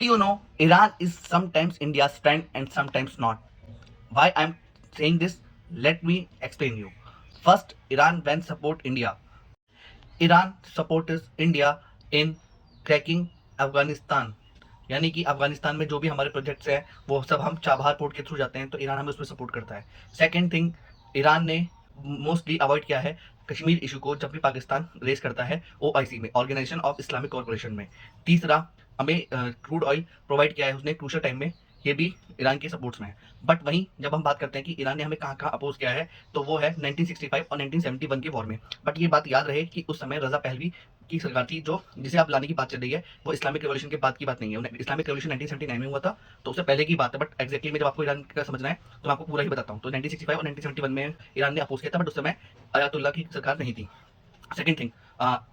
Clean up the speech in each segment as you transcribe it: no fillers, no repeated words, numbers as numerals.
You know, Iran is sometimes India's friend and sometimes not. Why I'm saying this? Let me explain you. First, Iran when support India. Iran supports India in cracking Afghanistan, यानी कि अफगानिस्तान में जो भी हमारे projects हैं वो सब हम चाबहार पोर्ट के थ्रू जाते हैं, तो ईरान हमें उसमें सपोर्ट करता है। सेकंड थिंग, ईरान ने मोस्टली अवॉइड किया है कश्मीर इशू को जब भी पाकिस्तान रेस करता है ओआईसी में, ऑर्गेनाइजेशन ऑफ इस्लामिक कॉर्पोरेशन में। तीसरा, हमें क्रूड ऑयल प्रोवाइड किया है उसने क्रूशल टाइम में, ये भी ईरान के सपोर्ट्स में है। बट वहीं जब हम बात करते हैं कि ईरान ने हमें कहाँ कहाँ अपोज किया है, तो वो है 1965 और 1971 के वॉर में। बट ये बात याद रहे कि उस समय रजा पहलवी की सरकार थी, जो जिसे आप लाने की बात चल रही है वो इस्लामिक रिवॉल्यूशन के बाद की बात नहीं है। इस्लामिक रिवॉल्यूशन 1979 में हुआ था, तो उससे पहले की बात है। बट एक्जैक्टली में जब आपको ईरान का समझना है तो मैं आपको पूरा ही बताता हूँ। तो 1965 और 1971 में ईरान ने अपोज किया था, बट उस समय अयातुल्ला की सरकार नहीं थी। सेकंड थिंग,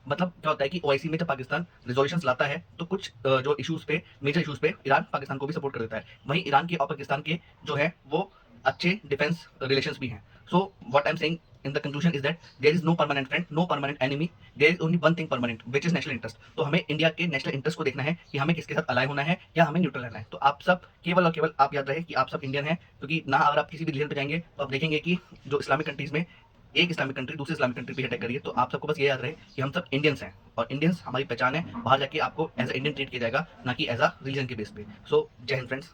मतलब क्या होता है कि ओआईसी में जब पाकिस्तान रिजोल्यूशंस लाता है तो कुछ जो इश्यूज पे, मेजर इश्यूज पे ईरान पाकिस्तान को भी सपोर्ट कर देता है। वहीं ईरान के और पाकिस्तान के जो है वो अच्छे डिफेंस रिलेशंस भी हैं। So what I am saying in the conclusion is that there is no permanent friend, no permanent enemy, there is only one thing permanent which is national interest. तो हमें इंडिया के national interest को देखना है कि हमें किसके साथ अलाय होना है या हमें न्यूट्रल रहना है। तो आप सब केवल और केवल आप याद रहे कि आप सब इंडियन हैं, क्योंकि ना अगर आप किसी भी रीजन पे जाएंगे तो आप देखेंगे कि जो इस्लामिक कंट्रीज में एक इस्लामिक कंट्री दूसरी इस्लामिक कंट्री पे अटैक करिए। तो आप सबको बस ये याद रहे कि हम सब इंडियंस हैं, और इंडियंस हमारी पहचान है। बाहर जाके आपको एज अ इंडियन ट्रीट किया जाएगा, ना कि एज अ रिलीजन के बेस पे। सो जय हिंद फ्रेंड्स।